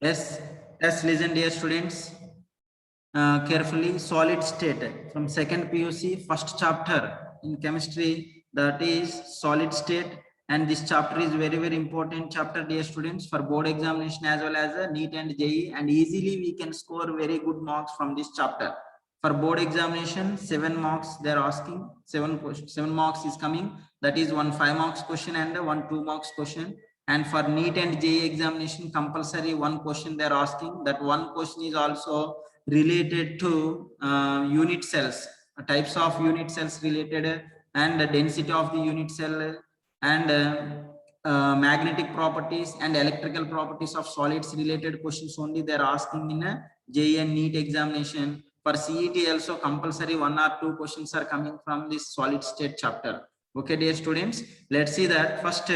Yes, yes, listen, dear students, carefully. Solid state from second PUC, first chapter in chemistry, that is solid state. And this chapter is very, very important chapter, dear students, for board examination as well as a NEET and JEE. And easily we can score very good marks from this chapter. For board examination, 7 marks they are asking, 7 marks is coming. That is one 5 marks question and one 2 marks question. And for NEET and JEE examination, compulsory one question they are asking. That one question is also related to unit cells, types of unit cells related, and the density of the unit cell, and magnetic properties and electrical properties of solids related questions only they are asking in a JEE and NEET examination. For CET also compulsory 1 or 2 questions are coming from this solid state chapter. Okay, dear students, let's see that first.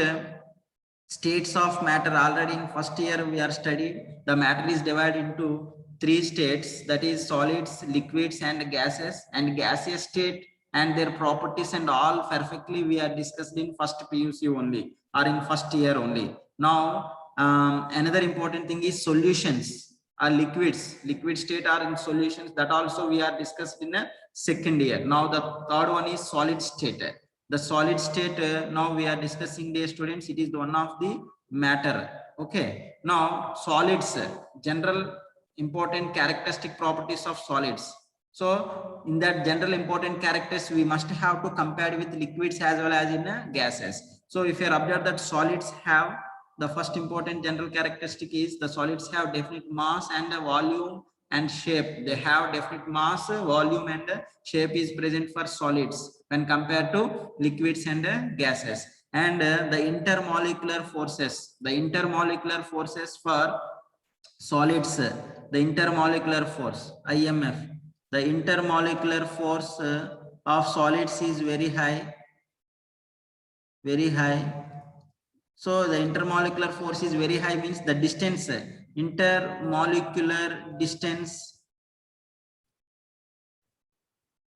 States of matter. Already in first year we are studied the matter is divided into 3 states, that is solids, liquids and gases. And gaseous state and their properties and all perfectly we are discussed in first PUC only, or in first year only. Now another important thing is solutions are liquids, liquid state are in solutions, that also we are discussed in a second year. Now the third one is solid state. The solid state now we are discussing, dear students, it is one of the matter. Okay, now solids, general important characteristic properties of solids. So in that general important characters we must have to compare with liquids as well as in gases. So if you observe that solids have the first important general characteristic is the solids have definite mass and volume and shape. They have definite mass, volume and shape is present for solids when compared to liquids and gases. And the intermolecular forces for solids, the intermolecular force IMF, the intermolecular force of solids is very high, very high. So the intermolecular force is very high means the distance, intermolecular distance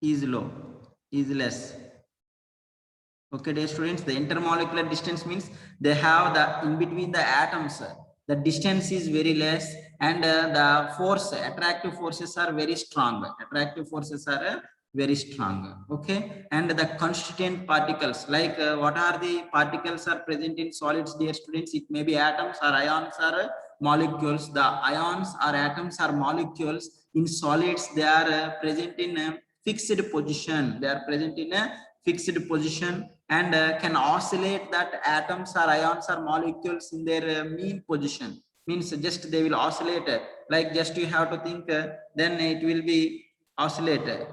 is low, is less. Okay, dear students, the intermolecular distance means they have the in between the atoms, the distance is very less, and the force, attractive forces are very strong. Attractive forces are very strong. Okay, and the constituent particles, like what are the particles are present in solids, dear students? It may be atoms or ions or molecules. The ions or atoms or molecules in solids, they are present in a fixed position. They are present in a fixed position and can oscillate that atoms or ions or molecules in their mean position. Means just they will oscillate, like just you have to think, then it will be oscillated,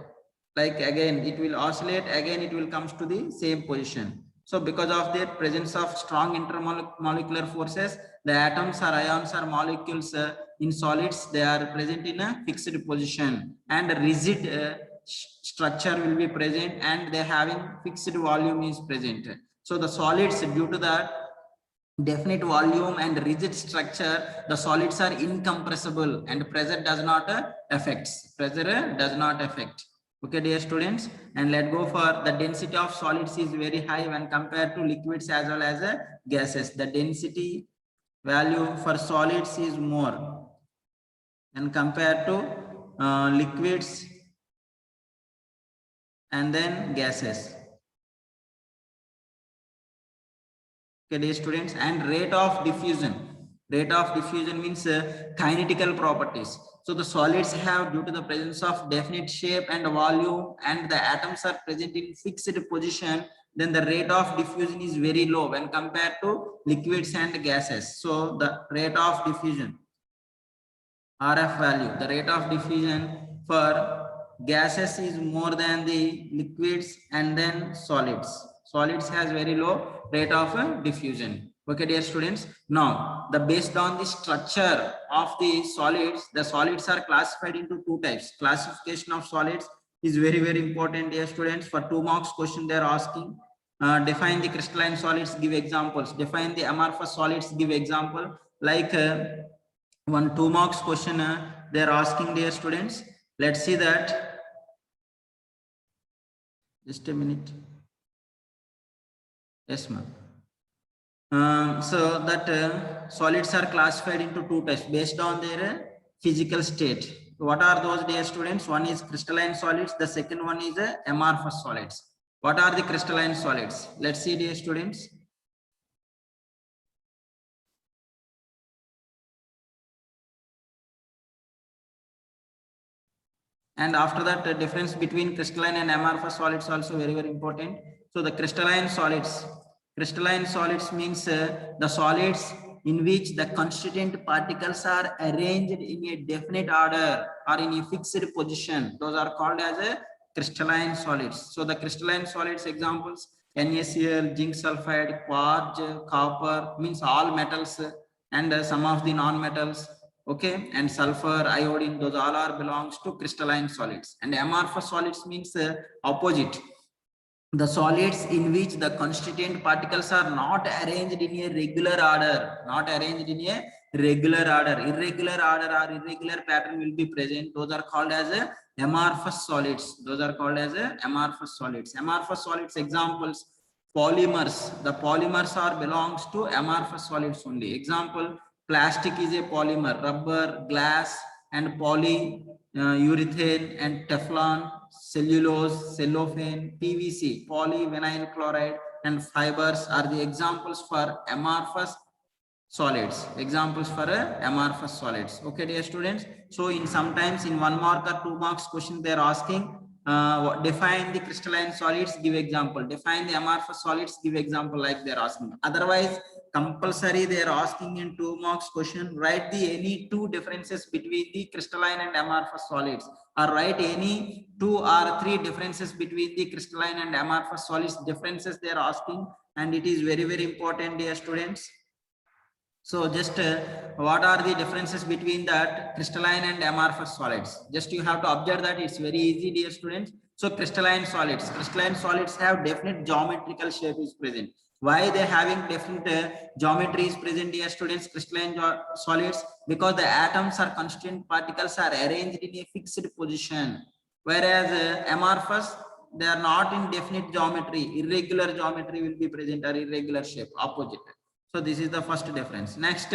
like again it will oscillate, again it will comes to the same position. So because of their presence of strong intermolecular forces, the atoms or ions or molecules in solids, they are present in a fixed position, and rigid structure will be present, and they having fixed volume is present. So the solids, due to that definite volume and rigid structure, the solids are incompressible and pressure does not affect. Pressure does not affect. Okay, dear students, and let go for the density of solids is very high when compared to liquids as well as gases. The density value for solids is more when compared to liquids and then gases. Okay, dear students, and rate of diffusion. Rate of diffusion means kinetical properties. So the solids have, due to the presence of definite shape and volume, and the atoms are present in fixed position, then the rate of diffusion is very low when compared to liquids and gases. So the rate of diffusion, RF value, the rate of diffusion for gases is more than the liquids and then solids. Solids has very low rate of diffusion. Okay, dear students, now the based on the structure of the solids are classified into 2 types. Classification of solids is very, very important, dear students. For 2 marks question they are asking, define the crystalline solids, give examples. Define the amorphous solids, give example. Like one 2 marks question they are asking, dear students. Let's see that. Just a minute. Yes, ma'am. So that solids are classified into two types based on their physical state. What are those, dear students? One is crystalline solids. The second one is amorphous solids. What are the crystalline solids? Let's see, dear students. And after that, the difference between crystalline and amorphous solids also very, very important. So the crystalline solids means the solids in which the constituent particles are arranged in a definite order or in a fixed position. Those are called as a crystalline solids. So the crystalline solids examples: NaCl, zinc sulfide, quartz, copper, means all metals, and some of the non-metals. Okay, and sulfur, iodine, those all are belongs to crystalline solids. And amorphous solids means opposite, the solids in which the constituent particles are not arranged in a regular order, irregular order or irregular pattern will be present. Those are called as amorphous solids. Amorphous solids examples: polymers. The polymers are belongs to amorphous solids only. Example: plastic is a polymer, rubber, glass, and polyurethane and Teflon, cellulose, cellophane, PVC, polyvinyl chloride, and fibers are the examples for amorphous solids. Okay, dear students. So in sometimes in 1 mark or 2 marks question they are asking, define the crystalline solids, give example. Define the amorphous solids, give example, like they are asking. Otherwise, compulsory they are asking in 2 marks question, write the any two differences between the crystalline and amorphous solids, or write any 2 or 3 differences between the crystalline and amorphous solids. Differences they are asking, and it is very, very important, dear students. So just what are the differences between that crystalline and amorphous solids? Just you have to observe that. It's very easy, dear students. So crystalline solids have definite geometrical shape is present. Why they having different geometry is present, dear students? Crystalline solids, because the atoms or constituent particles are arranged in a fixed position, whereas amorphous, they are not in definite geometry. Irregular geometry will be present, or irregular shape, opposite. So this is the first difference. Next,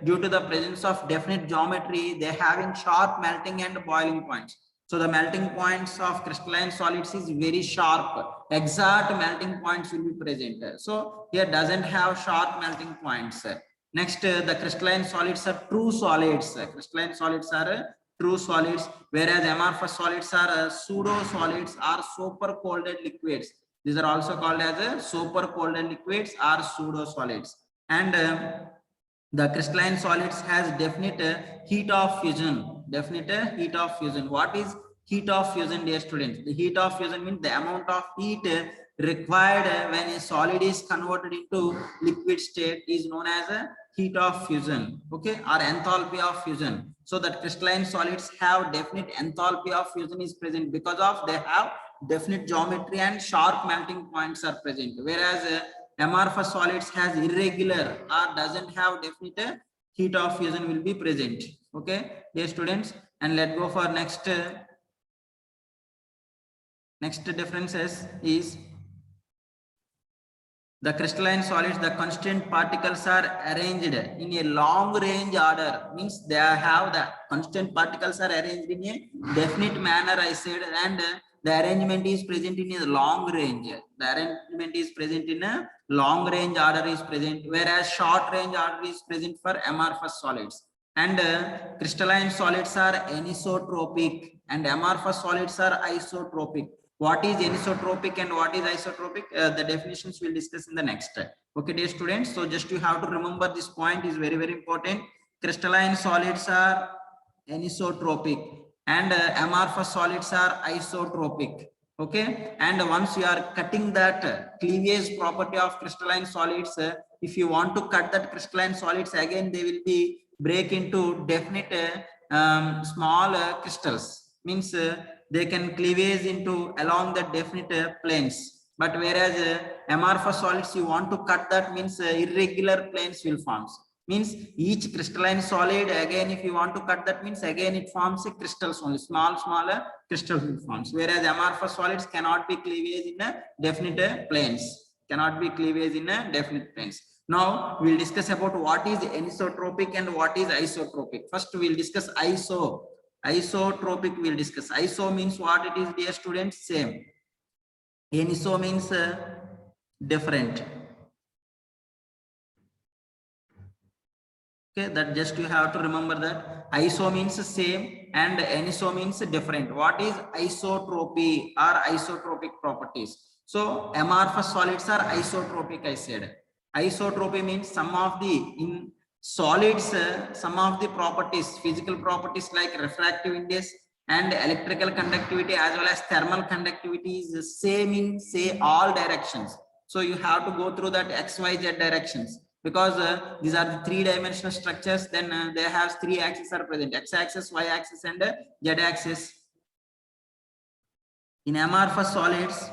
due to the presence of definite geometry, they having sharp melting and boiling points. So the melting points of crystalline solids is very sharp. Exact melting points will be present. So here doesn't have sharp melting points. Next, the crystalline solids are true solids. Crystalline solids are true solids, whereas amorphous solids are pseudo solids or super colded liquids. These are also called as super colded liquids or pseudo solids. And the crystalline solids has definite heat of fusion. What is heat of fusion, dear students? The heat of fusion means the amount of heat required when a solid is converted into liquid state is known as a heat of fusion, okay, or enthalpy of fusion. So that crystalline solids have definite enthalpy of fusion is present because of they have definite geometry and sharp melting points are present, whereas amorphous solids has irregular or doesn't have definite heat of fusion will be present. Okay, dear students, and let's go for next differences is the crystalline solids, the constituent particles are arranged in a long range order, means they have the constituent particles are arranged in a definite manner, I said, and the arrangement is present in a long range. Order is present, whereas short range order is present for amorphous solids. And crystalline solids are anisotropic and amorphous solids are isotropic. What is anisotropic and what is isotropic? The definitions we'll discuss in the next. Okay, dear students. So just you have to remember this point is very, very important. Crystalline solids are anisotropic and amorphous solids are isotropic. Okay, and once you are cutting that cleavage property of crystalline solids, if you want to cut that crystalline solids again, they will be break into definite small crystals, means they can cleavage into along the definite planes. But whereas amorphous solids, you want to cut that, means irregular planes will form. Means each crystalline solid, again if you want to cut that, means again it forms a crystals only, smaller crystals will forms, whereas amorphous solids cannot be cleavage in a definite planes, Now we'll discuss about what is anisotropic and what is isotropic. First we'll discuss isotropic. We'll discuss. Iso means what it is, dear students? Same. Aniso means different. Okay, that just you have to remember that iso means same and aniso means different. What is isotropy or isotropic properties? So amorphous solids are isotropic, I said. Isotropy means some of the in solids, some of the properties, physical properties like refractive index and electrical conductivity as well as thermal conductivity is same in say all directions. So you have to go through that x, y, z directions, because these are the three-dimensional structures. Then they have three axes are present: x-axis, y-axis, and z-axis. In amorphous solids,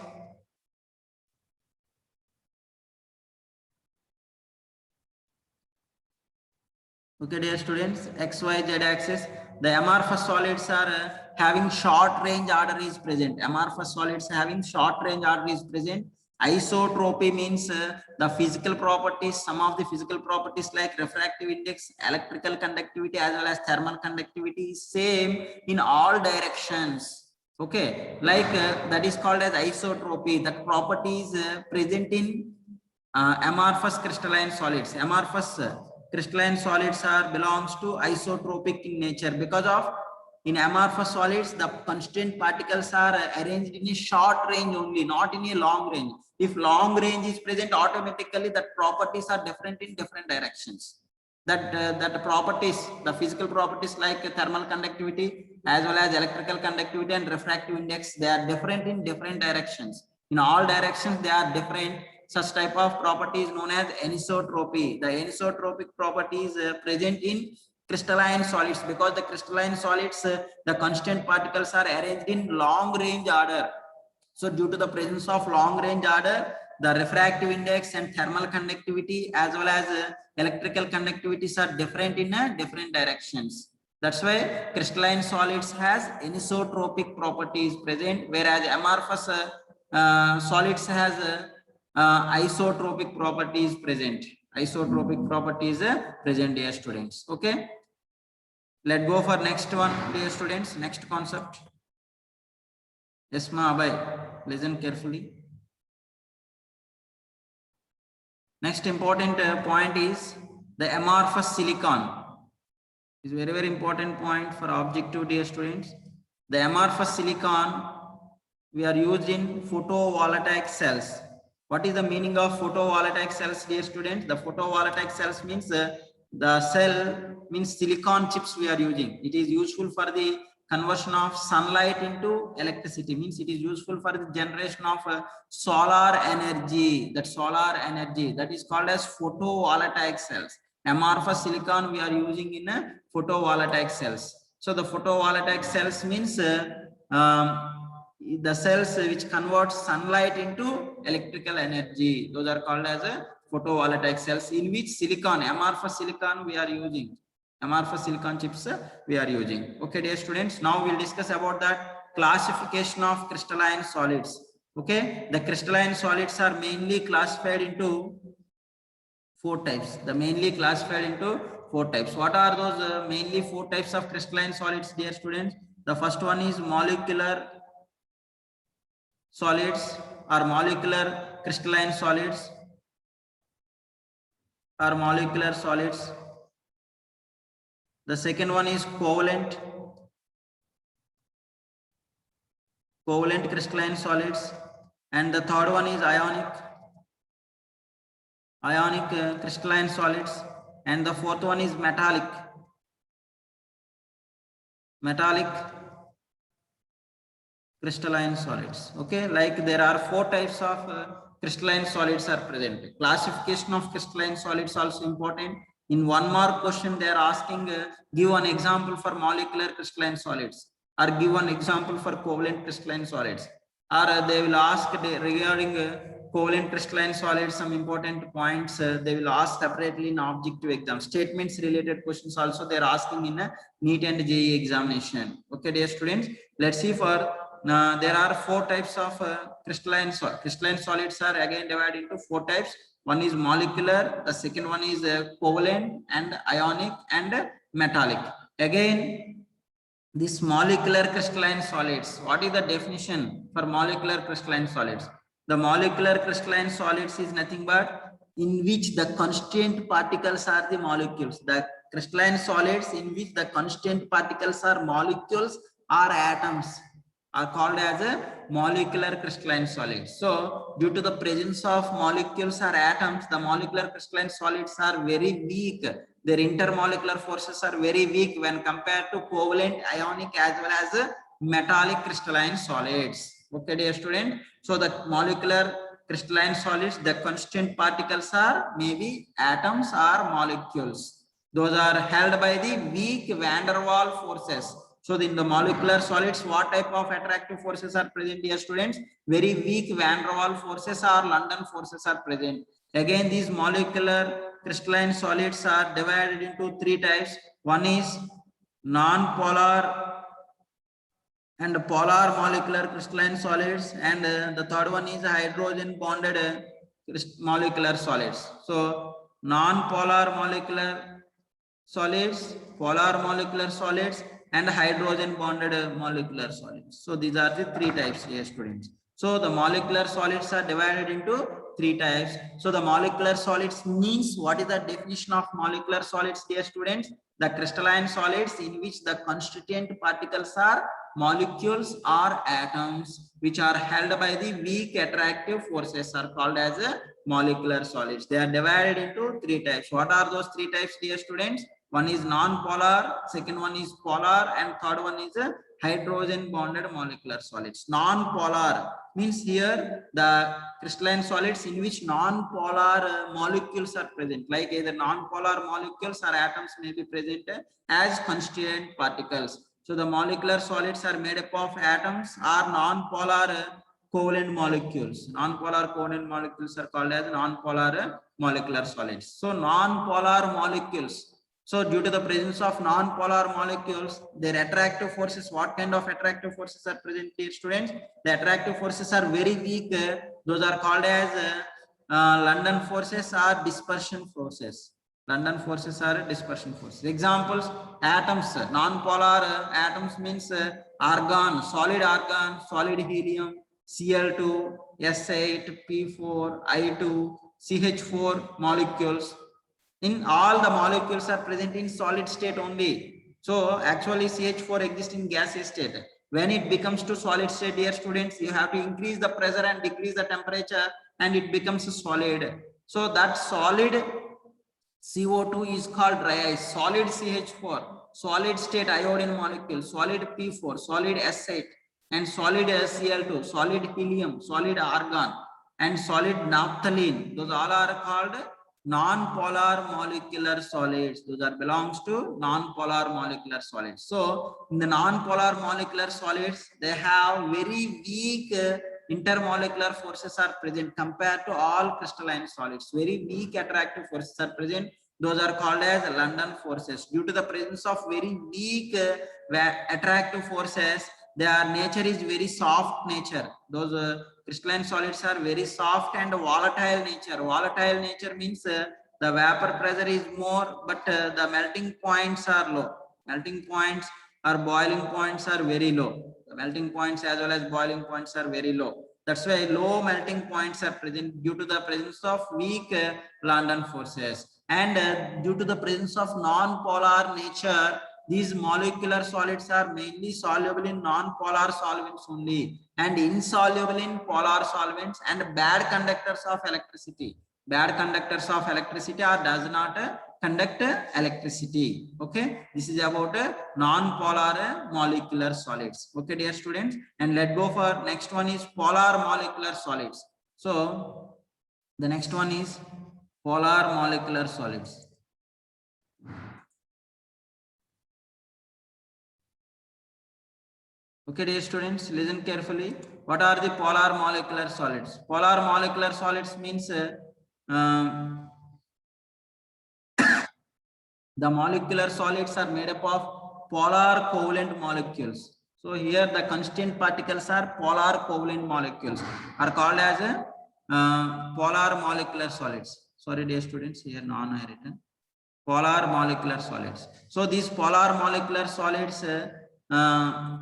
okay, dear students, x, y, z axis. The amorphous solids are having short range order is present. Amorphous solids having short range order is present. Isotropy means the physical properties, some of the physical properties like refractive index, electrical conductivity as well as thermal conductivity is same in all directions. Okay, like that is called as isotropy. That property is present in amorphous crystalline solids. Amorphous crystalline solids are belongs to isotropic in nature because of in amorphous solids the constant particles are arranged in a short range only, not in a long range. If long range is present, automatically that properties are different in different directions. That properties, the physical properties like thermal conductivity as well as electrical conductivity and refractive index, they are different in different directions. In all directions they are different. Such type of property is known as anisotropy. The anisotropic property is present in crystalline solids because the crystalline solids, the constant particles are arranged in long range order. So due to the presence of long range order, the refractive index and thermal conductivity as well as electrical conductivities are different in different directions. That's why crystalline solids has anisotropic properties present, whereas amorphous solids has isotropic properties present. Isotropic properties present, dear students. Okay, let's go for next one, dear students. Next concept. Yes, ma, Abhay, listen carefully. Next important point is the amorphous silicon. Is very, very important point for objective, dear students. The amorphous silicon we are used in photovoltaic cells. What is the meaning of photovoltaic cells, dear students? The photovoltaic cells means the cell means silicon chips we are using. It is useful for the conversion of sunlight into electricity, means it is useful for the generation of solar energy. That solar energy that is called as photovoltaic cells. Amorphous silicon we are using in photovoltaic cells. So the photovoltaic cells means the cells which convert sunlight into electrical energy. Those are called as photovoltaic cells, in which silicon, amorphous silicon we are using. Amorphous silicon chips we are using. Okay, dear students, now we'll discuss about that classification of crystalline solids. Okay, the crystalline solids are mainly classified into four types. The mainly classified into four types. What are those mainly four types of crystalline solids, dear students? The first one is molecular solids or molecular crystalline solids or molecular solids. The second one is covalent crystalline solids, and the third one is ionic crystalline solids, and the fourth one is metallic crystalline solids. Okay, like there are four types of crystalline solids are present. Classification of crystalline solids also important. In 1 mark question they are asking give an example for molecular crystalline solids, or give an example for covalent crystalline solids, or they will ask regarding covalent crystalline solids some important points they will ask separately in objective exam. Statements related questions also they are asking in a NEET and JEE examination. Okay, dear students, let's see for there are four types of crystalline solids are again divided into four types. One is molecular, the second one is covalent and ionic and metallic. Again, this molecular crystalline solids. What is the definition for molecular crystalline solids? The molecular crystalline solids is nothing but in which the constituent particles are the molecules. The crystalline solids in which the constituent particles are molecules or atoms are called as a molecular crystalline solids. So due to the presence of molecules or atoms, the molecular crystalline solids are very weak. Their intermolecular forces are very weak when compared to covalent, ionic as well as metallic crystalline solids. Okay, dear student. So the molecular crystalline solids, the constituent particles are maybe atoms or molecules. Those are held by the weak van der Waals forces. So in the molecular solids, what type of attractive forces are present, dear students? Very weak van der Waals forces or London forces are present. Again, these molecular crystalline solids are divided into three types. One is non-polar and polar molecular crystalline solids, and the third one is hydrogen bonded molecular solids. So non-polar molecular solids, polar molecular solids, and hydrogen bonded molecular solids. So these are the three types, dear students. So the molecular solids are divided into three types. So the molecular solids means, what is the definition of molecular solids, dear students? The crystalline solids in which the constituent particles are molecules or atoms which are held by the weak attractive forces are called as molecular solids. They are divided into three types. What are those three types, dear students? One is non-polar, second one is polar, and third one is hydrogen bonded molecular solids. Non-polar means here the crystalline solids in which non-polar molecules are present, like either non-polar molecules or atoms may be present as constituent particles. So the molecular solids are made up of atoms or non-polar covalent molecules. Non-polar covalent molecules are called as non-polar molecular solids. So non-polar molecules. So due to the presence of non-polar molecules, their attractive forces, what kind of attractive forces are present here, students? The attractive forces are very weak. Those are called as London forces or dispersion forces. London forces are dispersion forces. Examples: atoms. Non-polar atoms means argon, solid helium, Cl2, S8, P4, I2, CH4 molecules. In all the molecules are present in solid state only. So actually CH4 exists in gaseous state. When it becomes to solid state, dear students, you have to increase the pressure and decrease the temperature and it becomes a solid. So that solid CO2 is called dry ice. Solid CH4, solid state iodine molecule, solid P4, solid S8, and solid Cl2, solid helium, solid argon, and solid naphthalene. Those all are called non-polar molecular solids. Those are belongs to non-polar molecular solids. So in the non-polar molecular solids, they have very weak intermolecular forces are present compared to all crystalline solids. Very weak attractive forces are present. Those are called as London forces. Due to the presence of very weak attractive forces, their nature is very soft nature. Those crystalline solids are very soft and volatile nature. Volatile nature means the vapor pressure is more, but the melting points are low. Melting points or boiling points are very low. The melting points as well as boiling points are very low. That's why low melting points are present due to the presence of weak London forces. And due to the presence of non-polar nature, these molecular solids are mainly soluble in non-polar solvents only and insoluble in polar solvents and bad conductors of electricity. Bad conductors of electricity or does not conduct electricity. Okay, this is about non-polar molecular solids. Okay, dear students, and let's go for next one is polar molecular solids. So the next one is polar molecular solids. Okay, dear students, listen carefully. What are the polar molecular solids? Polar molecular solids means the molecular solids are made up of polar covalent molecules. So here the constituent particles are polar covalent molecules are called as polar molecular solids. Sorry, dear students, here non I written. Polar molecular solids. So these polar molecular solids,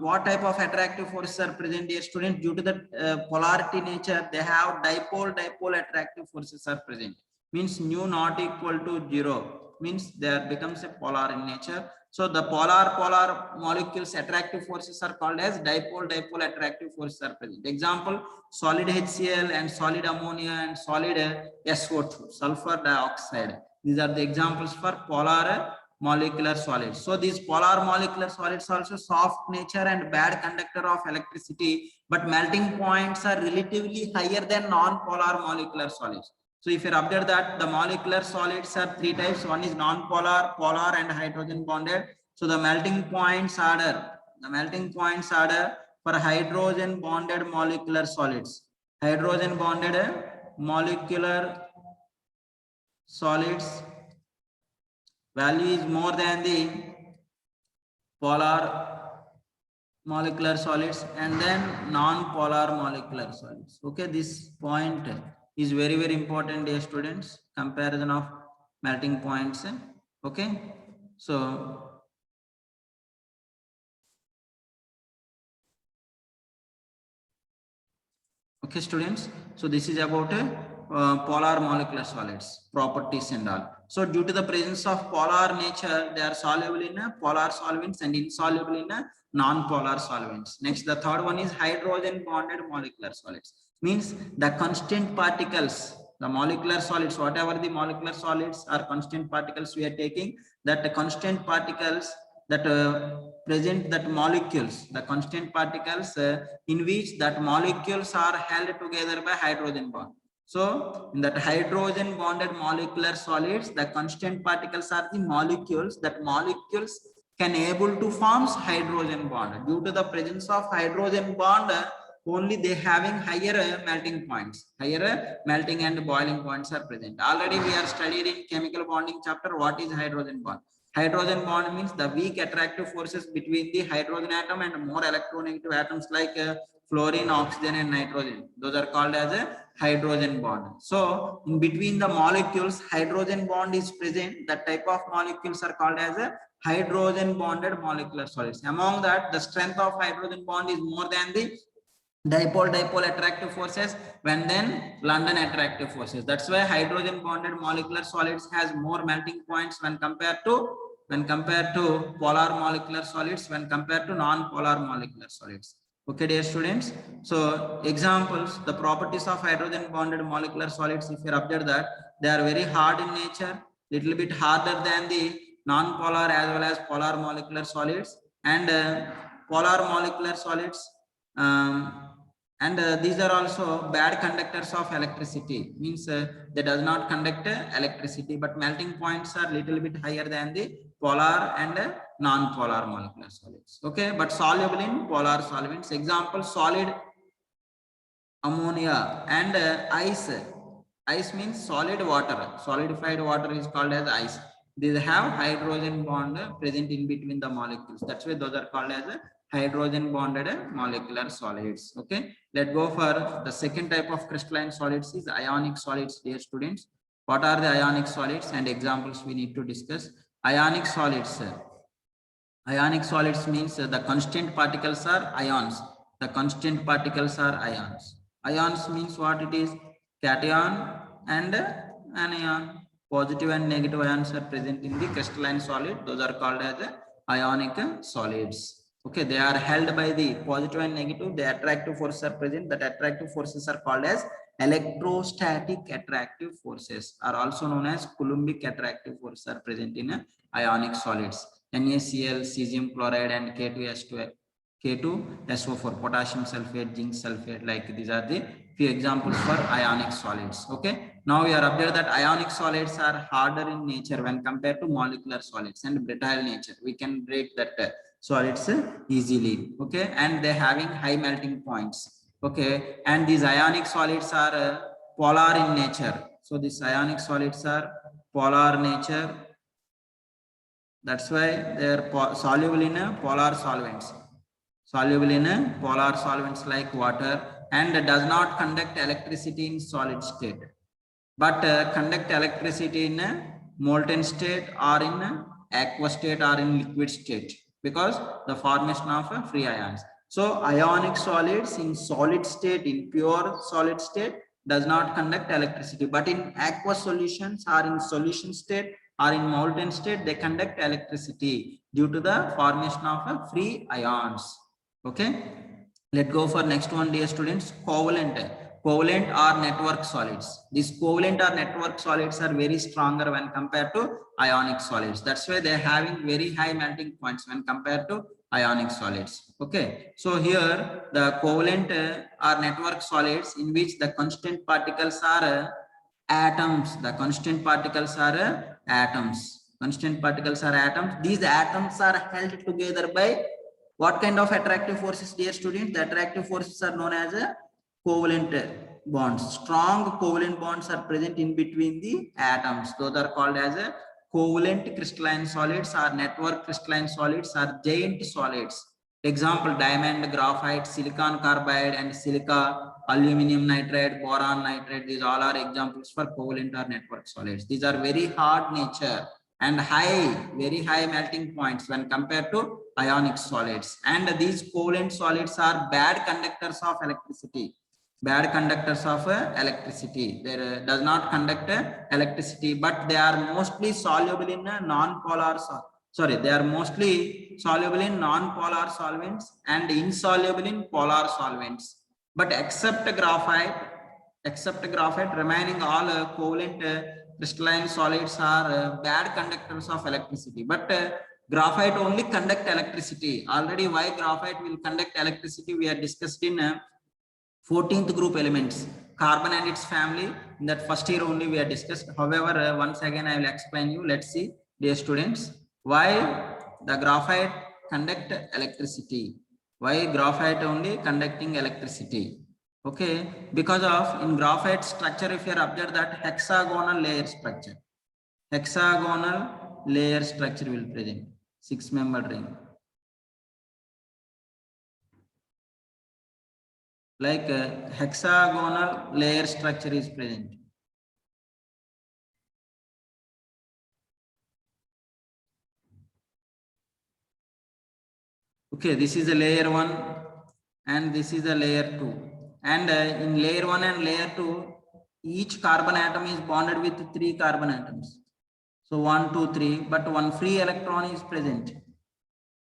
what type of attractive forces are present, dear students? Due to the polarity nature, they have dipole attractive forces are present. Means nu not equal to 0, means there becomes a polar in nature. So the polar molecules attractive forces are called as dipole attractive forces are present. Example, solid HCl and solid ammonia and solid SO2, sulfur dioxide. These are the examples for polar molecular solids. So these polar molecular solids also soft nature and bad conductor of electricity, but melting points are relatively higher than non-polar molecular solids. So if you observe that the molecular solids are three types, one is non-polar, polar and hydrogen bonded. So the melting points order for hydrogen bonded molecular solids, hydrogen bonded molecular solids value is more than the polar molecular solids and then non-polar molecular solids. Okay, this point is very, very important, dear students. Comparison of melting points. Okay, so okay, students. So this is about polar molecular solids properties and all. So due to the presence of polar nature, they are soluble in polar solvents and insoluble in non-polar solvents. Next, the third one is hydrogen bonded molecular solids. Means the constant particles, the molecular solids, whatever the molecular solids are constant particles we are taking, that the constant particles that present that molecules, the constant particles in which that molecules are held together by hydrogen bond. So in that hydrogen bonded molecular solids, the constant particles are the molecules, that molecules can able to form hydrogen bond. Due to the presence of hydrogen bond, only they having higher melting points, higher melting and boiling points are present. Already we are studied in chemical bonding chapter what is hydrogen bond. Hydrogen bond means the weak attractive forces between the hydrogen atom and more electronegative atoms like fluorine, oxygen and nitrogen. Those are called as a hydrogen bond. So in between the molecules, hydrogen bond is present. That type of molecules are called as a hydrogen bonded molecular solids. Among that, the strength of hydrogen bond is more than the dipole attractive forces when then London attractive forces. That's why hydrogen bonded molecular solids has more melting points when compared to polar molecular solids, when compared to non-polar molecular solids. Okay, dear students. So examples, the properties of hydrogen bonded molecular solids, if you observe that they are very hard in nature, little bit harder than the non-polar as well as polar molecular solids, and polar molecular solids and these are also bad conductors of electricity. Means they does not conduct electricity, but melting points are little bit higher than the polar and non-polar molecular solids. Okay, but soluble in polar solvents. Example, solid ammonia and ice. Ice means solid water. Solidified water is called as ice. They have hydrogen bond present in between the molecules. That's why those are called as hydrogen bonded molecular solids. Okay, let's go for the second type of crystalline solids is ionic solids, dear students. What are the ionic solids and examples we need to discuss? Ionic solids. Ionic solids means the constant particles are ions. The constant particles are ions. Ions means what it is? Cation and anion. Positive and negative ions are present in the crystalline solid. Those are called as ionic solids. Okay, they are held by the positive and negative. The attractive forces are present. That attractive forces are called as electrostatic attractive forces, are also known as Coulombic attractive forces are present in ionic solids. NaCl, cesium chloride, and K2SO4, potassium sulfate, zinc sulfate, like these are the few examples for ionic solids. Okay, now we are aware that ionic solids are harder in nature when compared to molecular solids and brittle nature. We can break that solids easily. Okay, and they having high melting points. Okay, and these ionic solids are polar in nature. So these ionic solids are polar nature. That's why they are soluble in polar solvents. Soluble in polar solvents like water, and does not conduct electricity in solid state, but conduct electricity in a molten state or in a aqueous state or in liquid state, because the formation of free ions. So ionic solids in solid state, in pure solid state, does not conduct electricity, but in aqueous solutions or in solution state or in molten state, they conduct electricity due to the formation of free ions. Okay, let's go for next one, dear students. Covalent or network solids. These covalent or network solids are very stronger when compared to ionic solids. That's why they're having very high melting points when compared to ionic solids. Okay, so here the covalent or network solids in which the constant particles are atoms. The constant particles are atoms. Constant particles are atoms. These atoms are held together by what kind of attractive forces, dear students? The attractive forces are known as covalent bonds. Strong covalent bonds are present in between the atoms. Those are called as covalent crystalline solids or network crystalline solids or giant solids. Example: diamond, graphite, silicon carbide, and silica, aluminum nitride, boron nitride. These all are examples for covalent or network solids. These are very hard nature and very high melting points when compared to ionic solids. And these covalent solids are bad conductors of electricity. Bad conductors of electricity. They does not conduct electricity, but they are mostly soluble in non-polar. They are mostly soluble in non-polar solvents and insoluble in polar solvents. But except graphite, remaining all covalent crystalline solids are bad conductors of electricity. But graphite only conduct electricity. Already why graphite will conduct electricity we are discussed in 14th group elements, carbon and its family. In that first year only we are discussed. However, once again I will explain you. Let's see, dear students, why the graphite conduct electricity. Why graphite only conducting electricity? Okay, because of in graphite structure, if you are observed that hexagonal layer structure, will present 6-member ring. Like a hexagonal layer structure is present. Okay, this is a layer 1 and this is a layer 2. And in layer 1 and layer 2, each carbon atom is bonded with 3 carbon atoms. So 1, 2, 3, but one free electron is present.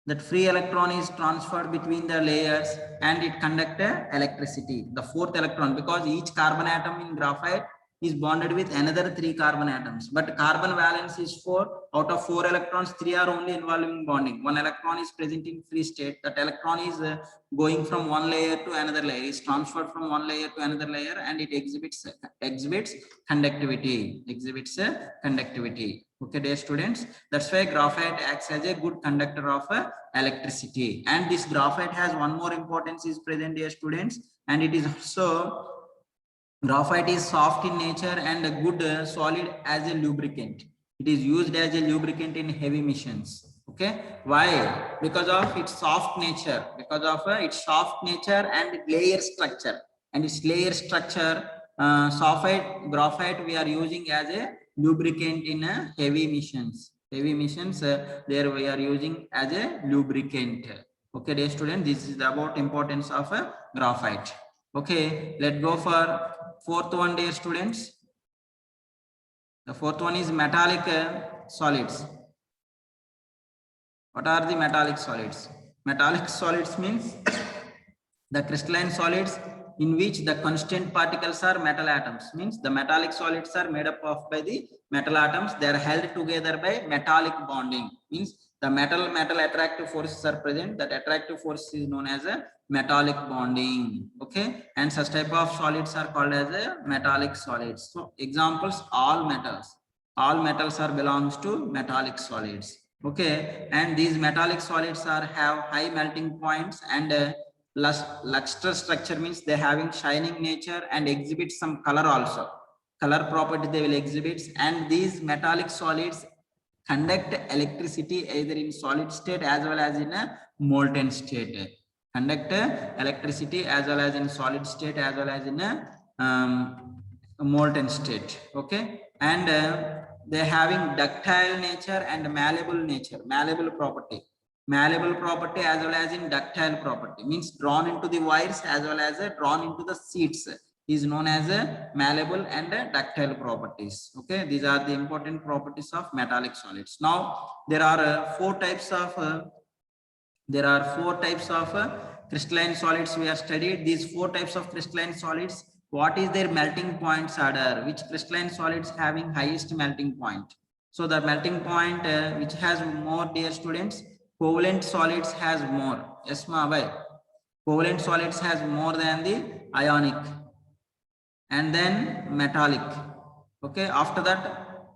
That free electron is transferred between the layers and it conducts electricity. The 4th electron, because each carbon atom in graphite is bonded with another 3 carbon atoms, but carbon valence is 4. Out of 4 electrons, 3 are only involving bonding. 1 electron is present in free state. That electron is going from one layer to another layer, is transferred from one layer to another layer, and it exhibits conductivity. Okay, dear students, that's why graphite acts as a good conductor of electricity. And this graphite has one more importance is present, dear students, and it is also graphite is soft in nature and a good solid as a lubricant. It is used as a lubricant in heavy missions. Okay, why? Because of its soft nature, and layer structure. And its layer structure, graphite we are using as a lubricant in heavy missions. There we are using as a lubricant. Okay, dear student, this is about importance of graphite. Okay, let's go for 4th one, dear students. The 4th one is metallic solids. What are the metallic solids? Metallic solids means the crystalline solids in which the constant particles are metal atoms. Means the metallic solids are made up of by the metal atoms. They are held together by metallic bonding. Means the metal attractive forces are present. That attractive force is known as a metallic bonding. Okay, and such type of solids are called as a metallic solids. So examples: all metals are belongs to metallic solids. Okay, and these metallic solids have high melting points and luster structure, means they having shining nature and exhibit some color also. Color property they will exhibit, and these metallic solids conduct electricity either in solid state as well as in a molten state. conduct electricity as well as in solid state as well as in a molten state. Okay, and they having ductile nature and malleable nature, malleable property as well as in ductile property, means drawn into the wires as well as drawn into the sheets, is known as malleable and ductile properties. Okay, these are the important properties of metallic solids. Now there are four types of crystalline solids we have studied. These four types of crystalline solids, what is their melting points order, which crystalline solids having highest melting point? So the melting point which has more, dear students, covalent solids has more. Yes ma bhai, covalent solids has more than the ionic, and then metallic. Okay, after that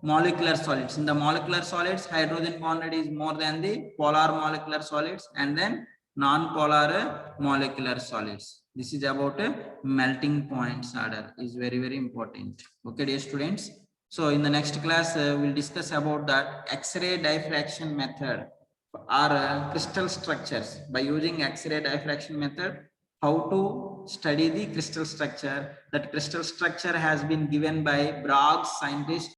molecular solids. In the molecular solids, hydrogen bonded is more than the polar molecular solids, and then non-polar molecular solids. This is about melting points order, is very, very important. Okay, dear students. So in the next class, we'll discuss about that X-ray diffraction method or crystal structures. By using X-ray diffraction method, how to study the crystal structure. That crystal structure has been given by Bragg scientist